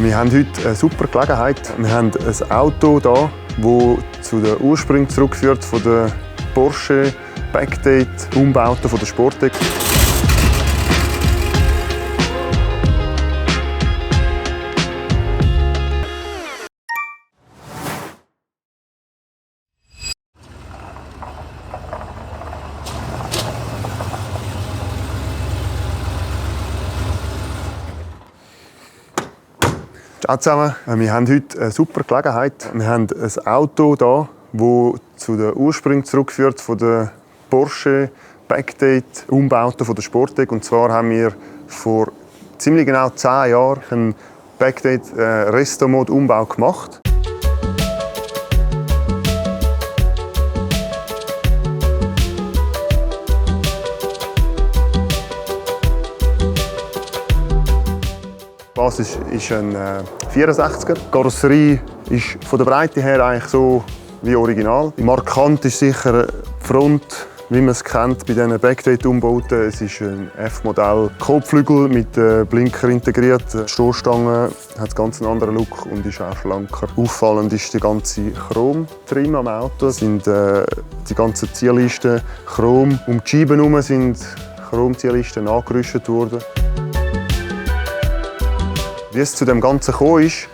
Wir haben heute eine super Gelegenheit. Wir haben ein Auto hier, das zu den Ursprüngen zurückführt von der Porsche Backdate-Umbauten von der Sportec. Ciao zusammen. Wir haben heute eine super Gelegenheit. Wir haben ein Auto hier, das zu den Ursprüngen zurückführt von der Porsche Backdate-Umbauten von der Sportec. Und zwar haben wir vor ziemlich genau 10 Jahren einen Backdate-Resto-Mode-Umbau gemacht. Die Basis ist ein 64er. Die Karosserie ist von der Breite her eigentlich so wie original. Markant ist sicher die Front, wie man es kennt bei diesen Backdate-Umbauten. Es ist ein F-Modell Kotflügel mit Blinker integriert. Die Stoßstange hat ganz einen anderen Look und ist auch schlanker. Auffallend ist die ganze Chrom-Trim am Auto. Es sind die ganzen Zierlisten Chrom. Um die Scheiben herum sind Chrom-Zierlisten angerüstet worden. Wie es zu dem Ganzen gekommen ist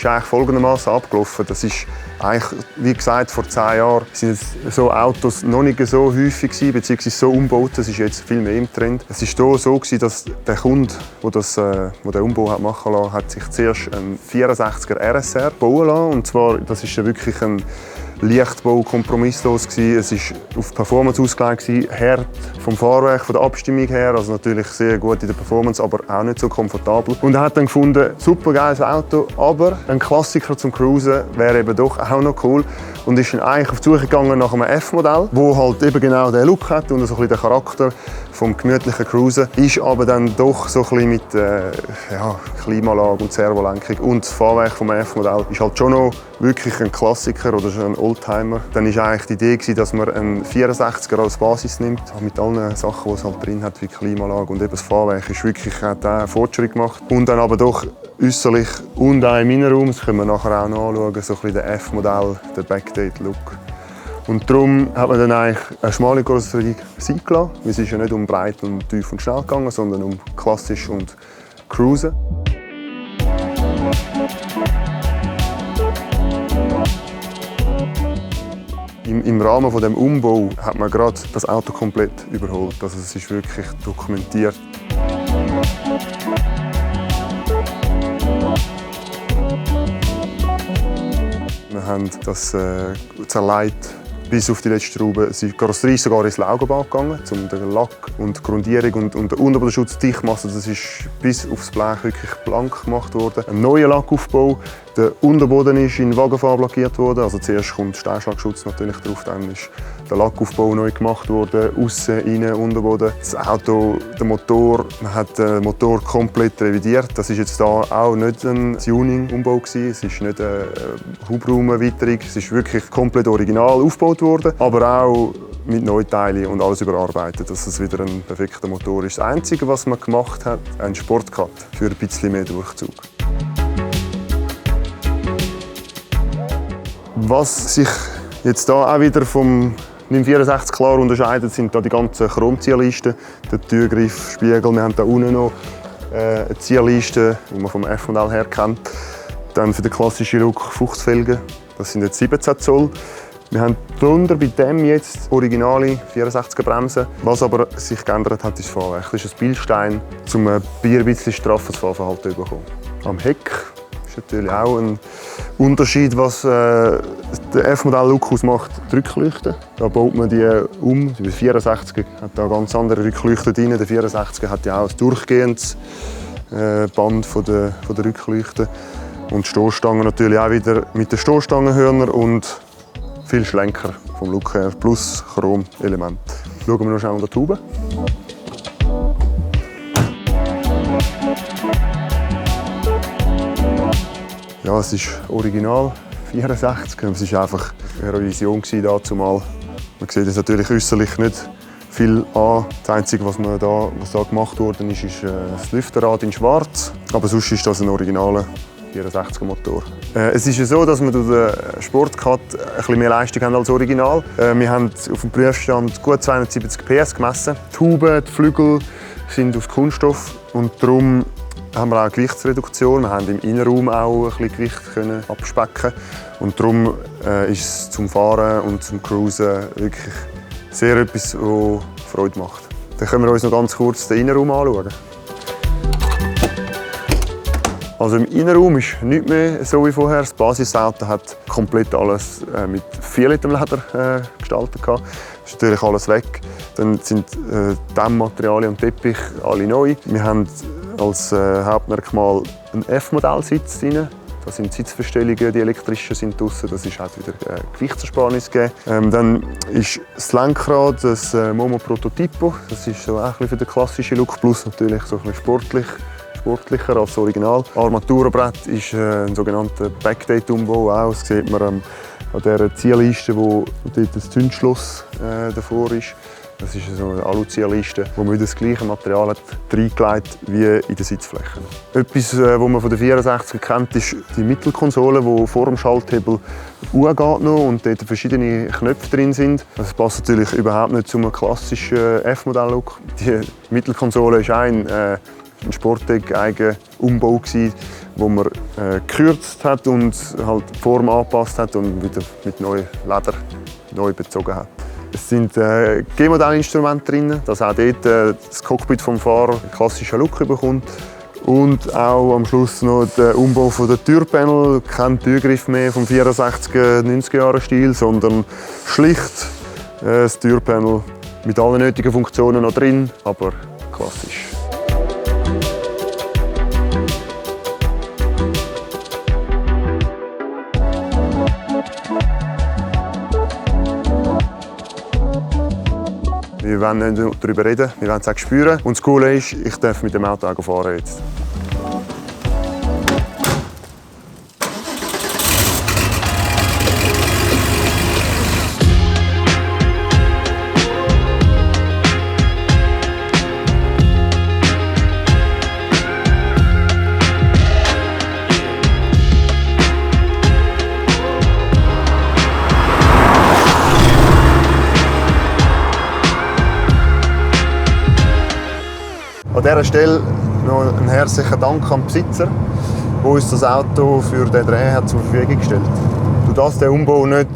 eigentlich folgendermaßen abgelaufen. Das ist eigentlich, wie gesagt, vor 10 Jahren sind so Autos noch nicht so häufig gewesen, beziehungsweise so umgebaut. Das ist jetzt viel mehr im Trend. Es war so gewesen, dass der Kunde, der den Umbau machen lassen, hat sich zuerst einen 64er RSR bauen lassen. Und zwar, das ist wirklich ein Leichtbau, kompromisslos gewesen. Es war auf Performance ausgelegt, hart vom Fahrwerk, von der Abstimmung her, also natürlich sehr gut in der Performance, aber auch nicht so komfortabel. Und er hat dann gefunden, super geiles Auto, aber ein Klassiker zum Cruisen wäre eben doch auch noch cool. Und ist dann eigentlich auf die Suche gegangen nach einem F-Modell, das halt eben genau den Look hat und so ein bisschen den Charakter vom gemütlichen Cruisen. Ist aber dann doch so ein bisschen mit Klimaanlage und Servolenkung und das Fahrwerk vom F-Modell ist halt schon noch wirklich ein Klassiker oder ein Oldtimer. Dann war eigentlich die Idee, dass man einen 64er als Basis nimmt, mit allen Sachen, die es halt drin hat, wie Klimaanlage und eben das Fahrwerk ist wirklich, hat einen Fortschritt gemacht. Und dann aber doch äußerlich und auch im Innenraum, das können wir nachher auch noch anschauen, so ein bisschen der F-Modell, der Backdate-Look. Und darum hat man dann eigentlich eine schmale Karosserie sein gelassen. Es ist ja nicht um breit und tief und schnell gegangen, sondern um klassisch und Cruisen. Im Rahmen von dem Umbau hat man gerade das Auto komplett überholt. Also es ist wirklich dokumentiert. Wir haben das zerlegt bis auf die letzte Schraube. Die Karosserie ist sogar ins Laugenbad gegangen, um den Lack und die Grundierung und den Unterbodenschutz Dichtmasse. Das ist bis aufs Blech wirklich blank gemacht worden. Ein neuer Lackaufbau. Der Unterboden ist in Wagenfarbe lackiert worden. Also zuerst kommt Steinschlagschutz natürlich drauf, dann ist der Lackaufbau neu gemacht worden. Aussen, innen, Unterboden. Das Auto, der Motor, man hat den Motor komplett revidiert. Das ist jetzt da auch nicht ein Tuning-Umbau gewesen. Es ist nicht eine Hubraumerweiterung. Es ist wirklich komplett original aufgebaut worden, aber auch mit Neuteilen und alles überarbeitet, dass es wieder ein perfekter Motor ist. Das Einzige, was man gemacht hat, ein Sportcut für ein bisschen mehr Durchzug. Was sich jetzt hier auch wieder vom 964 klar unterscheidet, sind da die ganzen Chromzierlisten, der Türgriff, Spiegel. Wir haben da unten noch eine Zierliste, die man vom F-Modell her kennt. Dann für den klassischen Look Fuchsfelgen, das sind jetzt 17 Zoll. Wir haben darunter bei dem jetzt originale 64er Bremsen. Was aber sich geändert hat, ist das Fahrwerk. Das ist ein Bildstein, um ein bisschen straffes Fahrverhalten zu bekommen. Am Heck ist natürlich auch ein Unterschied, was der F-Modell-Look ausmacht, die Rückleuchten. Da baut man die um. Der 64er hat da ganz andere Rückleuchten drin. Der 64er hat ja auch ein durchgehendes Band von der Rückleuchten. Und die Stoßstangen natürlich auch wieder mit den Stoßstangenhörnern und viel schlanker vom Look her, plus Chrom-Element. Schauen wir noch schnell an die Tube. Ja, es ist original 64. Es war einfach eine Revision dazumal. Man sieht es natürlich äußerlich nicht viel an. Das Einzige, was da gemacht wurde, ist das Lüfterrad in Schwarz. Aber sonst ist das ein originaler 64er Motor. Es ist ja so, dass wir durch den Sportcut ein bisschen mehr Leistung haben als Original. Wir haben auf dem Prüfstand gut 270 PS gemessen. Die Huben, die Flügel sind aus Kunststoff und darum haben wir auch eine Gewichtsreduktion. Wir haben im Innenraum auch ein bisschen Gewicht abspecken und darum ist es zum Fahren und zum Cruisen wirklich sehr etwas, was Freude macht. Dann können wir uns noch ganz kurz den Innenraum anschauen. Also im Innenraum ist nichts mehr so wie vorher. Das Basisauto hat komplett alles mit violettem Leder gestaltet. Das ist natürlich alles weg. Dann sind Dämmmaterialien und Teppich alle neu. Wir haben als Hauptmerkmal einen F-Modell-Sitz drin. Da sind Sitzverstellungen, die elektrischen sind draussen. Das ist halt wieder Gewichtsersparnis gegeben. Dann ist das Lenkrad das Momo Prototipo. Das ist so ein bisschen für den klassischen Look, plus natürlich so ein bisschen sportlicher als das Original. Das Armaturenbrett ist ein sogenannter Backdate-Umbau. Das sieht man an dieser Zierliste, wo dort das Zündschloss davor ist. Das ist so eine Alu-Zierliste, wo man das gleiche Material hat reingelegt wie in den Sitzflächen. Etwas, was man von der 64 kennt, ist die Mittelkonsole, die vor dem Schalthebel geht noch und dort verschiedene Knöpfe drin sind. Das passt natürlich überhaupt nicht zum klassischen F-Modell-Look. Die Mittelkonsole ist ein Sportec-eigen Umbau, wo man gekürzt hat und halt die Form angepasst hat und wieder mit neuem Leder neu bezogen hat. Es sind G-Modell-Instrumente drin, dass auch dort das Cockpit vom Fahrer einen klassischen Look bekommt. Und auch am Schluss noch der Umbau der Türpanel. Kein Türgriff mehr vom 64er, 90er-Jahre-Stil, sondern schlicht das Türpanel mit allen nötigen Funktionen noch drin, aber klassisch. Wir wollen nicht darüber reden, wir wollen es auch spüren. Und das Coole ist, ich darf mit dem Auto auch fahren jetzt. An dieser Stelle noch einen herzlichen Dank an den Besitzer, der uns das Auto für den Dreh zur Verfügung gestellt hat. Dadurch, dass der Umbau nicht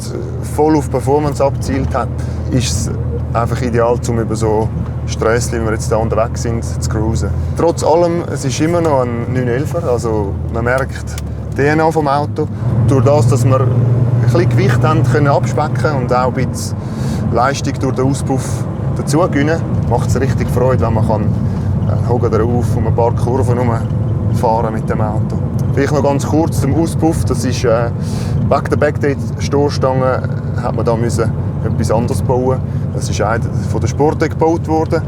voll auf Performance abgezielt hat, ist es einfach ideal, um über so Strässchen, wie wir jetzt hier unterwegs sind, zu cruisen. Trotz allem, es ist immer noch ein 911er, also man merkt die DNA vom Auto. Durch das, dass wir ein bisschen Gewicht haben, können abspecken und auch ein bisschen Leistung durch den Auspuff dazu gewinnen, macht es richtig Freude, wenn man hocken drauf und ein paar Kurven fahren mit dem Auto. Vielleicht noch ganz kurz zum Auspuff. Das ist wegen der Backdate-Stoßstange hat man da etwas anderes bauen. Das ist von der Sportec gebaut worden.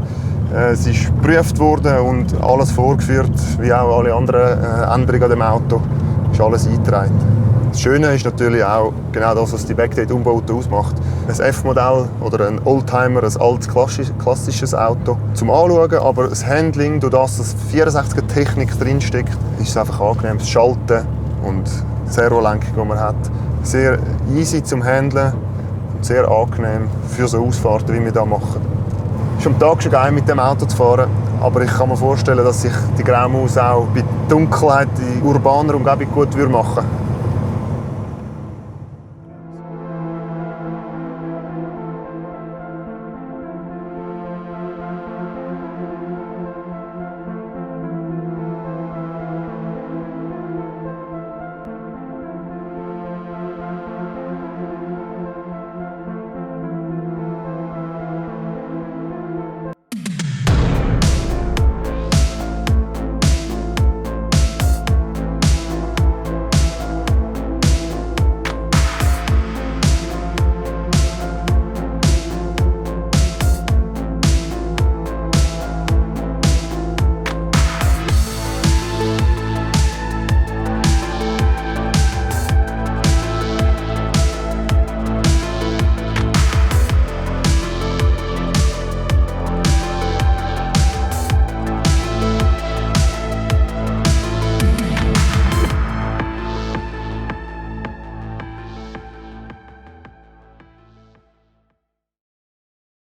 Es ist geprüft worden und alles vorgeführt, wie auch alle anderen Änderungen an dem Auto. Ist alles eingetragen. Das Schöne ist natürlich auch genau das, was die Backdate-Umbauten ausmacht. Ein F-Modell oder ein Oldtimer, ein altes klassisches Auto zum Anschauen, aber das Handling, durch das 64er-Technik drinsteckt, ist es einfach angenehm. Das Schalten und die Servolenkung, die man hat, sehr easy zum Handeln und sehr angenehm für so Ausfahrten, wie wir hier machen. Es ist am Tag schon geil, mit dem Auto zu fahren, aber ich kann mir vorstellen, dass sich die Graumaus auch bei Dunkelheit in urbaner Umgebung gut machen würde.